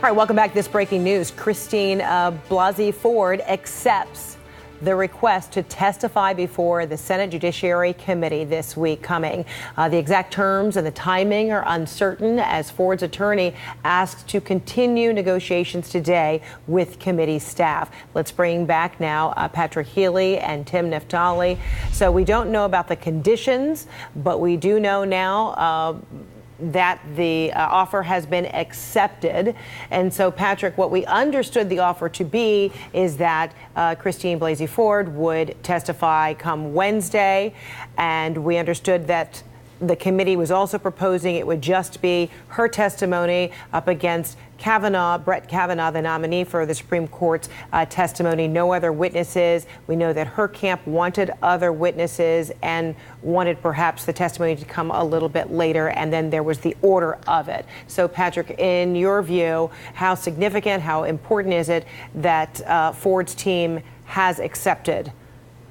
All right, welcome back. This breaking news. Christine Blasey Ford accepts the request to testify before the Senate Judiciary Committee this week coming. The exact terms and the timing are uncertain as Ford's attorney asks to continue negotiations today with committee staff. Let's bring back now Patrick Healy and Tim Naftali. So we don't know about the conditions, but we do know now that the offer has been accepted. And so, Patrick, what we understood the offer to be is that Christine Blasey Ford would testify come Wednesday. And we understood that the committee was also proposing it would just be her testimony up against Brett Kavanaugh, the nominee for the Supreme Court's testimony, no other witnesses. We know that her camp wanted other witnesses and wanted perhaps the testimony to come a little bit later, and then there was the order of it. So, Patrick, in your view, how significant, how important is it that Ford's team has accepted,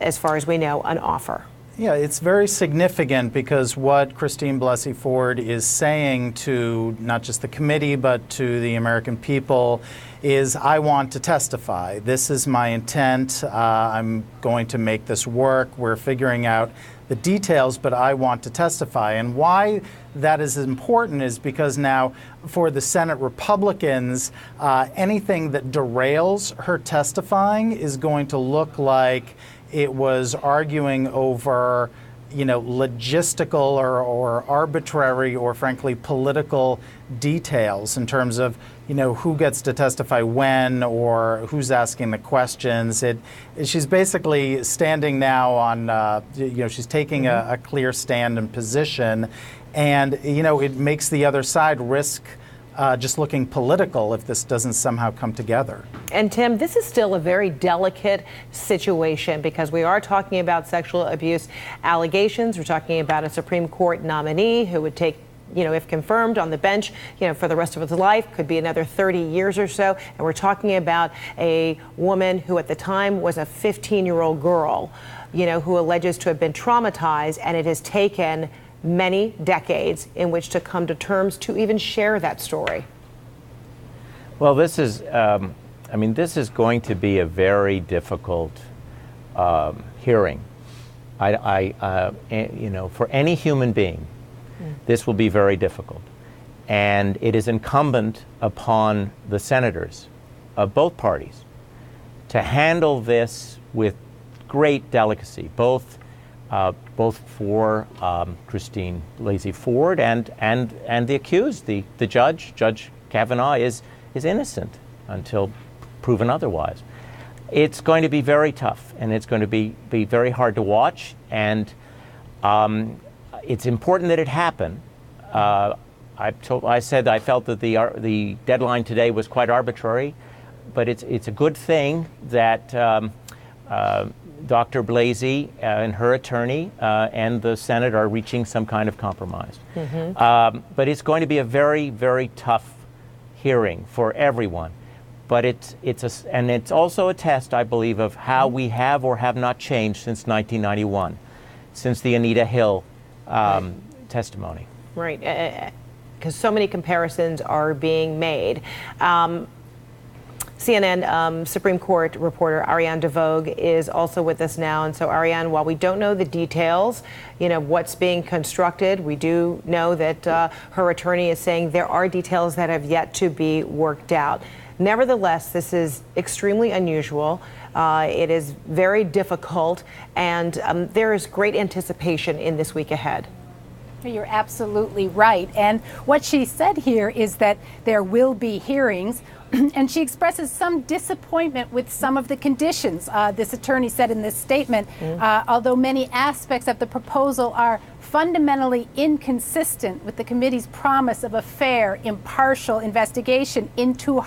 as far as we know, an offer? Yeah, it's very significant because what Christine Blasey Ford is saying to not just the committee but to the American people is, I want to testify. This is my intent. I'm going to make this work. We're figuring out the details, but I want to testify. And why that is important is because now for the Senate Republicans, anything that derails her testifying is going to look like it was arguing over, logistical or arbitrary or frankly political details in terms of, who gets to testify when or who's asking the questions. She's basically standing now on, she's taking a clear stand and position, and, it makes the other side risk just looking political if this doesn't somehow come together. And Tim, this is still a very delicate situation because we are talking about sexual abuse allegations. We're talking about a Supreme Court nominee who would take, if confirmed, on the bench, for the rest of his life, could be another 30 years or so. And we're talking about a woman who at the time was a 15-year-old girl, who alleges to have been traumatized, and it has taken many decades in which to come to terms to even share that story. Well, this is going to be a very difficult hearing. For any human being, this will be very difficult. And it is incumbent upon the senators of both parties to handle this with great delicacy, both for Christine Blasey Ford and the accused. The Judge Kavanaugh, is innocent until proven otherwise. It's going to be very tough, and it's going to be very hard to watch. And it's important that it happen. I said I felt that the deadline today was quite arbitrary, but it's a good thing that Dr. Blasey and her attorney and the Senate are reaching some kind of compromise. But it's going to be a very, very tough hearing for everyone. But it's also a test, I believe, of how we have or have not changed since 1991, since the Anita Hill testimony. Right, because so many comparisons are being made. CNN Supreme Court reporter Ariane DeVogue is also with us now. And so, Ariane, while we don't know the details, what's being constructed, we do know that her attorney is saying there are details that have yet to be worked out. Nevertheless, this is extremely unusual. It is very difficult, and there is great anticipation in this week ahead. You're absolutely right. And what she said here is that there will be hearings. And she expresses some disappointment with some of the conditions. This attorney said in this statement, although many aspects of the proposal are fundamentally inconsistent with the committee's promise of a fair, impartial investigation into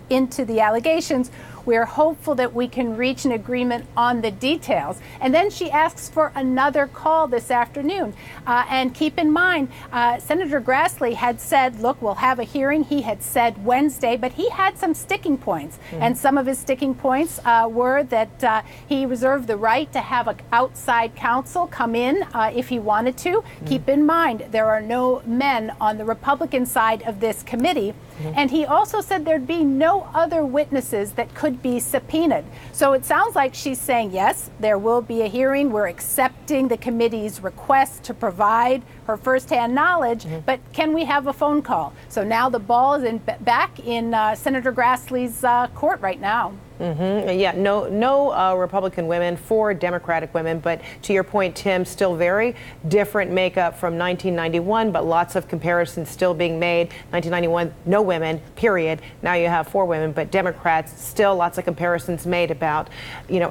into the allegations, we are hopeful that we can reach an agreement on the details. And then she asks for another call this afternoon. And keep in mind, Senator Grassley had said, look, we'll have a hearing. He had said Wednesday, but he had some sticking points. And some of his sticking points were that he reserved the right to have an outside counsel come in if he wanted to. Keep in mind, there are no men on the Republican side of this committee. And he also said there'd be no other witnesses that could be subpoenaed. So it sounds like she's saying, yes, there will be a hearing. We're accepting the committee's request to provide her firsthand knowledge, but can we have a phone call? So now the ball is back in Senator Grassley's court right now. Yeah, no Republican women, 4 Democratic women, but to your point, Tim, still very different makeup from 1991, but lots of comparisons still being made. 1991, no women, period. Now you have 4 women, but Democrats, still lots of comparisons made about,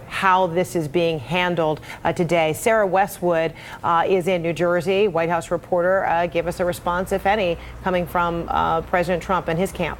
how this is being handled today. Sarah Westwood is in New Jersey, White House reporter. Give us a response, if any, coming from President Trump and his camp.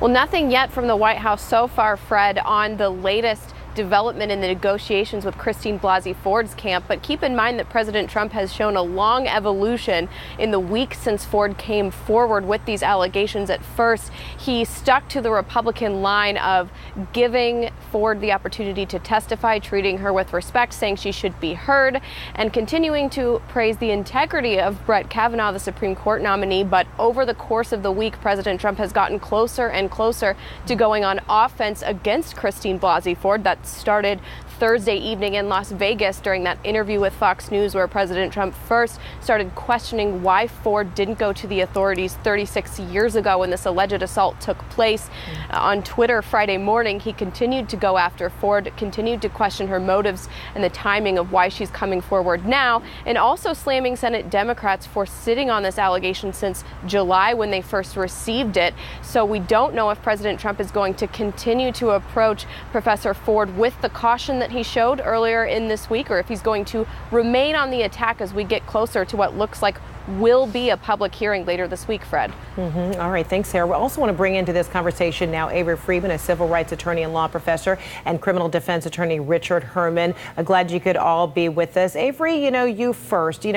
Well, nothing yet from the White House so far, Fred, on the latest development in the negotiations with Christine Blasey Ford's camp. But keep in mind that President Trump has shown a long evolution in the weeks since Ford came forward with these allegations. At first, he stuck to the Republican line of giving Ford the opportunity to testify, treating her with respect, saying she should be heard, and continuing to praise the integrity of Brett Kavanaugh, the Supreme Court nominee. But over the course of the week, President Trump has gotten closer and closer to going on offense against Christine Blasey Ford. That started Thursday evening in Las Vegas during that interview with Fox News, where President Trump first started questioning why Ford didn't go to the authorities 36 years ago when this alleged assault took place. On Twitter Friday morning, he continued to go after Ford, continued to question her motives and the timing of why she's coming forward now, and also slamming Senate Democrats for sitting on this allegation since July when they first received it. So we don't know if President Trump is going to continue to approach Professor Ford with the caution that he showed earlier in this week, or if he's going to remain on the attack as we get closer to what looks like will be a public hearing later this week, Fred. All right, thanks, Sarah. We also want to bring into this conversation now Avery Friedman, a civil rights attorney and law professor, and criminal defense attorney Richard Herman. Glad you could all be with us. Avery, you first.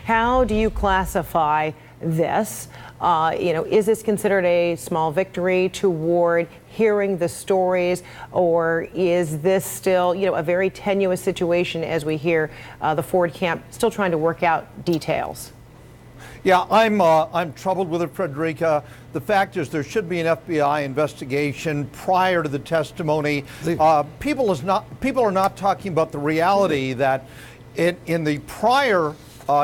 How do you classify this? Is this considered a small victory toward hearing the stories, or is this still, a very tenuous situation as we hear the Ford camp still trying to work out details? Yeah, I'm troubled with it, Frederica. The fact is there should be an FBI investigation prior to the testimony. People are not talking about the reality that in the prior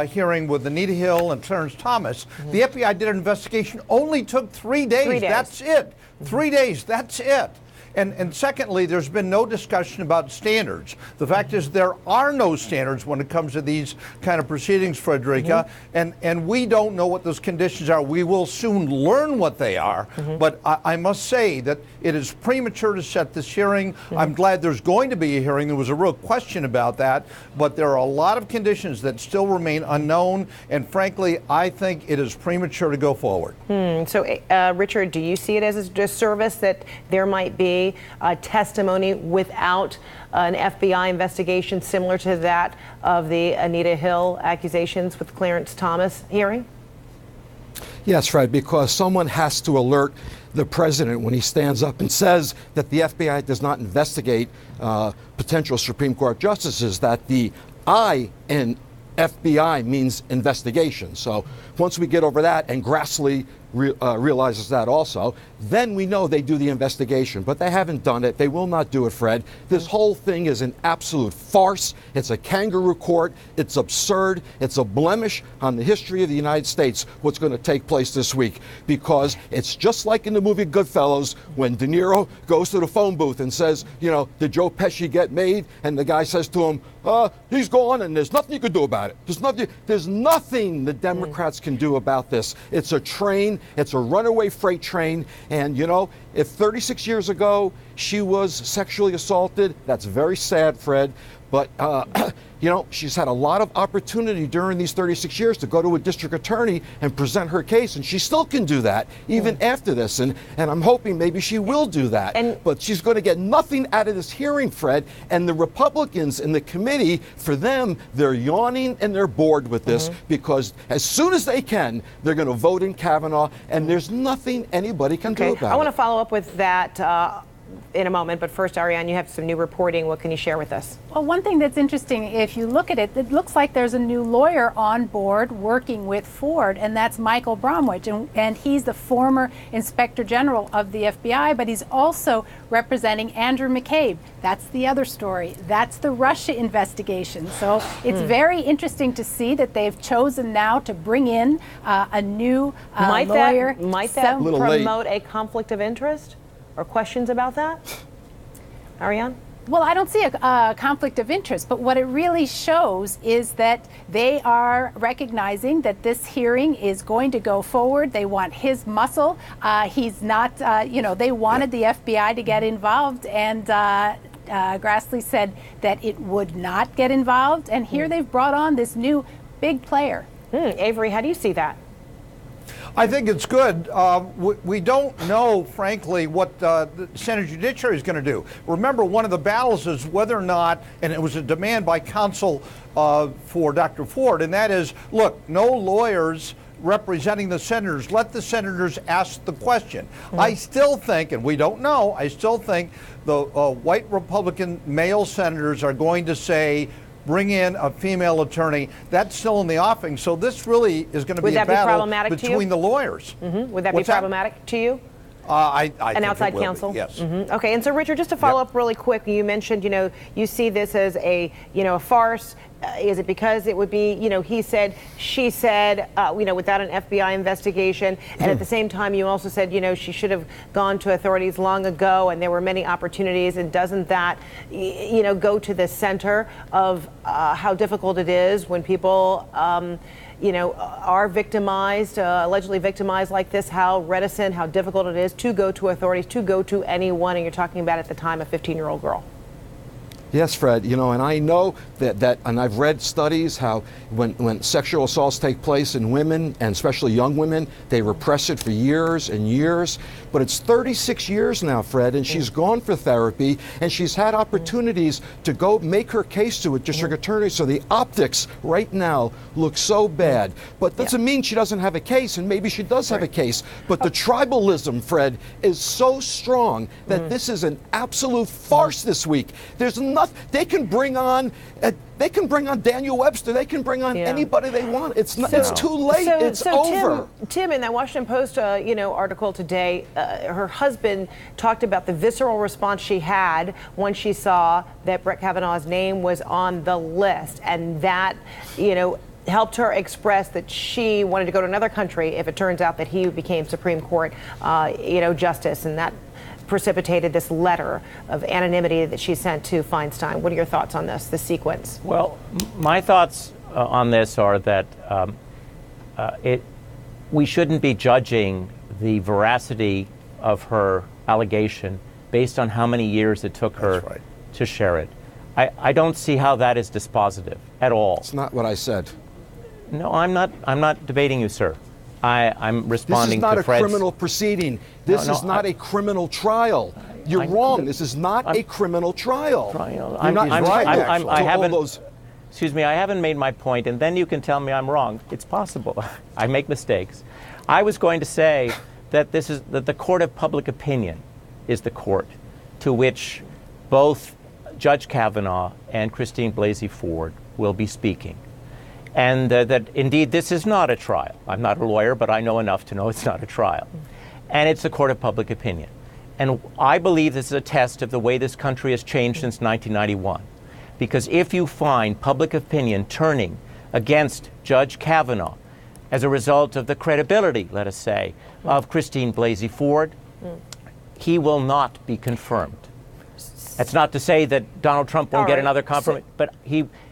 hearing with Anita Hill and Clarence Thomas, the FBI did an investigation, only took 3 days. 3 days. That's it. 3 days, that's it. And secondly, there's been no discussion about standards. The fact is there are no standards when it comes to these kind of proceedings, Frederica, and we don't know what those conditions are. We will soon learn what they are, but I must say that it is premature to set this hearing. I'm glad there's going to be a hearing. There was a real question about that, but there are a lot of conditions that still remain unknown, and frankly, I think it is premature to go forward. So, Richard, do you see it as a disservice that there might be testimony without an FBI investigation similar to that of the Anita Hill accusations with Clarence Thomas hearing? Yes, Fred, because someone has to alert the president when he stands up and says that the FBI does not investigate potential Supreme Court justices, that the I in FBI means investigation. So once we get over that, and Grassley realizes that also, then we know they do the investigation. But they haven't done it. They will not do it, Fred. This whole thing is an absolute farce. It's a kangaroo court. It's absurd. It's a blemish on the history of the United States, what's going to take place this week. Because it's just like in the movie Goodfellas, when De Niro goes to the phone booth and says, did Joe Pesci get made? And the guy says to him, he's gone and there's nothing you can do about it. There's nothing the Democrats can do about this. It's a train. It's a runaway freight train. And, if 36 years ago she was sexually assaulted, that's very sad, Fred. But, she's had a lot of opportunity during these 36 years to go to a district attorney and present her case. And she still can do that even after this. And I'm hoping maybe she will do that. But she's going to get nothing out of this hearing, Fred. And the Republicans in the committee, for them, they're yawning and they're bored with this because as soon as they can, they're going to vote in Kavanaugh. And there's nothing anybody can do about it. I want to follow up with that. in a moment. But first, Ariane, you have some new reporting. What can you share with us? Well, one thing that's interesting, if you look at it, it looks like there's a new lawyer on board working with Ford, and that's Michael Bromwich. And he's the former Inspector General of the FBI, but he's also representing Andrew McCabe. That's the other story. That's the Russia investigation. So it's very interesting to see that they've chosen now to bring in a new lawyer. Might that promote a conflict of interest? Or questions about that? Ariane? Well, I don't see a conflict of interest, but what it really shows is that they are recognizing that this hearing is going to go forward. They want his muscle. He's not, they wanted the FBI to get involved, and Grassley said that it would not get involved. And here they've brought on this new big player. Avery, how do you see that? I think it's good. We don't know, frankly, what the Senate Judiciary is going to do. Remember, one of the battles is whether or not, and it was a demand by counsel for Dr. Ford, and that is, look, no lawyers representing the senators. Let the senators ask the question. I still think, and we don't know, I still think the white Republican male senators are going to say, bring in a female attorney. That's still in the offing. So this really is going to be a battle between the lawyers. Would that be problematic to you? I an outside counsel? Yes. Okay, and so Richard, just to follow up really quick, you mentioned, you see this as a farce. Is it because it would be, he said, she said, without an FBI investigation? And at the same time, you also said, she should have gone to authorities long ago, and there were many opportunities. And doesn't that, go to the center of how difficult it is when people, are victimized, allegedly victimized like this, how reticent, how difficult it is to go to authorities, to go to anyone, and you're talking about at the time a 15-year-old girl. Yes, Fred, and I know that and I've read studies how when sexual assaults take place in women, and especially young women, they repress it for years and years. But it's 36 years now, Fred, and she's gone for therapy, and she's had opportunities to go make her case to a district attorney. So the optics right now look so bad. But doesn't mean she doesn't have a case, and maybe she does have a case. But the tribalism, Fred, is so strong that this is an absolute farce this week. There's nothing. They can bring on Daniel Webster. They can bring on anybody they want. It's too late. It's over. Tim, in that Washington Post, article today, her husband talked about the visceral response she had when she saw that Brett Kavanaugh's name was on the list, and that, helped her express that she wanted to go to another country if it turns out that he became Supreme Court, justice, and that precipitated this letter of anonymity that she sent to Feinstein. What are your thoughts on this sequence? Well, my thoughts on this are that we shouldn't be judging the veracity of her allegation based on how many years it took her to share it. I don't see how that is dispositive at all. It's not what I said. No, I'm not debating you, sir. I'm responding to Fred's. This is not a criminal proceeding. This is not a criminal trial. You're wrong. This is not a criminal trial. You're not right. Excuse me, I haven't made my point, and then you can tell me I'm wrong. It's possible. I make mistakes. I was going to say that that the court of public opinion is the court to which both Judge Kavanaugh and Christine Blasey Ford will be speaking. And that indeed this is not a trial. I'm not a lawyer, but I know enough to know it's not a trial. And it's a court of public opinion. And I believe this is a test of the way this country has changed since 1991. Because if you find public opinion turning against Judge Kavanaugh as a result of the credibility, let us say, of Christine Blasey Ford, he will not be confirmed. That's not to say that Donald Trump won't get another confirmation, but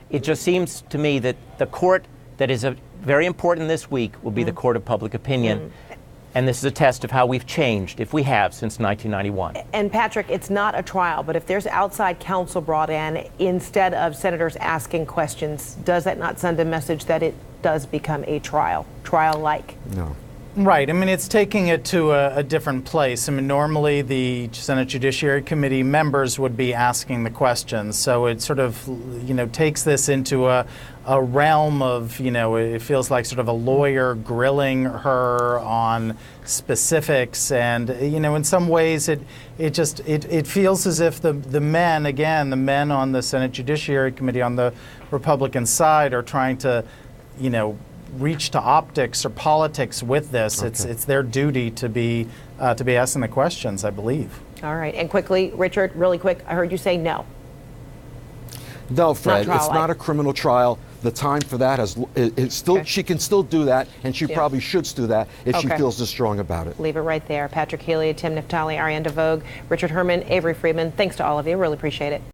it just seems to me that the court that is very important this week will be the court of public opinion. And this is a test of how we've changed, if we have, since 1991. And Patrick, it's not a trial, but if there's outside counsel brought in instead of senators asking questions, does that not send a message that it does become a trial-like? No. Right. I mean, it's taking it to a different place. I mean, normally the Senate Judiciary Committee members would be asking the questions. So it sort of, takes this into a a realm of, it feels like sort of a lawyer grilling her on specifics, and in some ways it feels as if the men on the Senate Judiciary Committee on the Republican side are trying to reach to optics or politics with this. Okay. It's their duty to be asking the questions, I believe. All right, and quickly, Richard, really quick, I heard you say no. No, Fred, it's not a criminal trial. The time for that it's still, she can still do that, and she probably should do that if she feels this strong about it. Leave it right there. Patrick Healy, Tim Naftali, Ariane DeVogue, Richard Herman, Avery Friedman, thanks to all of you. Really appreciate it.